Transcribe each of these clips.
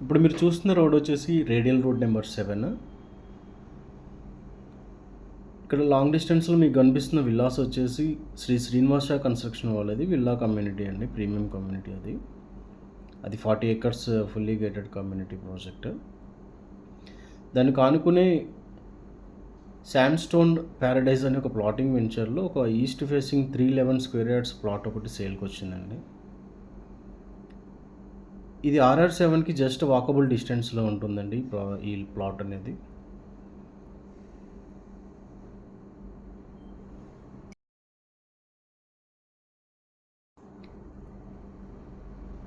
ఇప్పుడు మీరు చూస్తున్న రోడ్ వచ్చేసి రేడియల్ రోడ్ నెంబర్ 7. ఇక్కడ లాంగ్ డిస్టెన్స్లో మీకు కనిపిస్తున్న విల్లాస్ వచ్చేసి శ్రీ శ్రీనివాస కన్స్ట్రక్షన్ వాళ్ళది విల్లా కమ్యూనిటీ అండి, ప్రీమియం కమ్యూనిటీ. అది 40 acres fully gated community project. దానికి ఆనుకునే శాండ్ స్టోన్ ప్యారడైజ్ అనే ఒక ప్లాటింగ్ వెంచర్లో ఒక east facing 311 square yards plot ఒకటి సేల్కి వచ్చిందండి. ఇది RR7కి జస్ట్ వాకబుల్ డిస్టెన్స్లో ఉంటుందండి ఈ ప్లాట్ అనేది.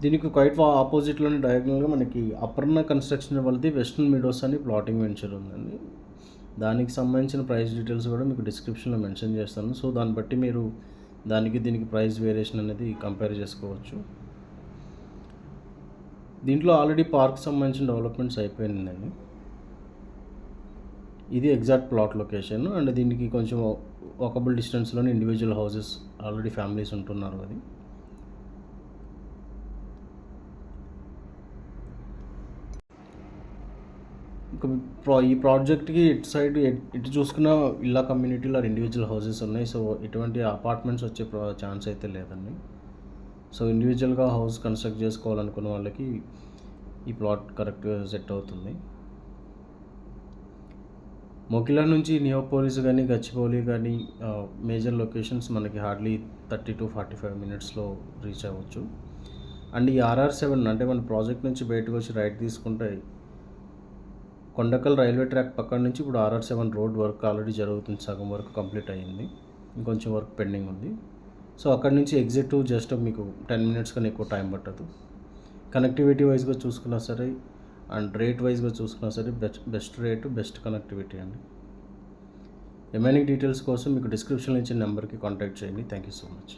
దీనికి క్వైట్ ఆపోజిట్లోని డయాగ్నల్గా మనకి అపర్ణ కన్స్ట్రక్షన్ వాళ్ళది వెస్టర్న్ మీడోస్ అని ప్లాటింగ్ వెంచర్ ఉందండి. దానికి సంబంధించిన ప్రైస్ డీటెయిల్స్ కూడా మీకు డిస్క్రిప్షన్లో మెన్షన్ చేస్తాను. సో దాన్ని బట్టి మీరు దీనికి ప్రైస్ వేరియేషన్ అనేది కంపేర్ చేసుకోవచ్చు. దీంట్లో ఆల్రెడీ పార్క్ సంబంధించిన డెవలప్మెంట్స్ అయిపోయిందండి. ఇది ఎగ్జాక్ట్ ప్లాట్ లొకేషన్ అండ్ దీనికి కొంచెం వాకబుల్ డిస్టెన్స్లోనే ఇండివిజువల్ హౌసెస్ ఆల్రెడీ ఫ్యామిలీస్ ఉంటున్నారు. అది ఈ ప్రాజెక్ట్కి ఇటు సైడ్ ఇటు చూసుకున్న ఇల్లా కమ్యూనిటీలో ఇండివిజువల్ హౌసెస్ ఉన్నాయి. సో ఎటువంటి అపార్ట్మెంట్స్ వచ్చే ఛాన్స్ అయితే లేదండి. సో ఇండివిజువల్గా హౌస్ కన్స్ట్రక్ట్ చేసుకోవాలనుకున్న వాళ్ళకి ఈ ప్లాట్ కరెక్ట్ సెట్ అవుతుంది. మొకిలా నుంచి నియోపోలిస్ కానీ గచ్చిబౌలి కానీ మేజర్ లొకేషన్స్ మనకి హార్డ్లీ 30 to 45 minutesలో రీచ్ అవ్వచ్చు. అండ్ ఈ RR7 అంటే మన ప్రాజెక్ట్ నుంచి బయటకు వచ్చి రైట్ తీసుకుంటే కొండకల్ రైల్వే ట్రాక్ పక్కన నుంచి ఇప్పుడు RR7 రోడ్ వర్క్ ఆల్రెడీ జరుగుతుంది. సగం వర్క్ కంప్లీట్ అయ్యింది, ఇంకొంచెం వర్క్ పెండింగ్ ఉంది. సో అక్కడ నుంచి ఎగ్జిట్ జస్ట్ మీకు 10 minutes కన్నా ఎక్కువ టైం పట్టదు. కనెక్టివిటీ వైజ్గా చూసుకున్నా సరే అండ్ రేట్ వైజ్గా చూసుకున్నా సరే బెస్ట్ రేటు బెస్ట్ కనెక్టివిటీ అండి. రిమైనింగ్ డీటెయిల్స్ కోసం మీకు డిస్క్రిప్షన్లో ఇచ్చిన నెంబర్కి కాంటాక్ట్ చేయండి. Thank you so much.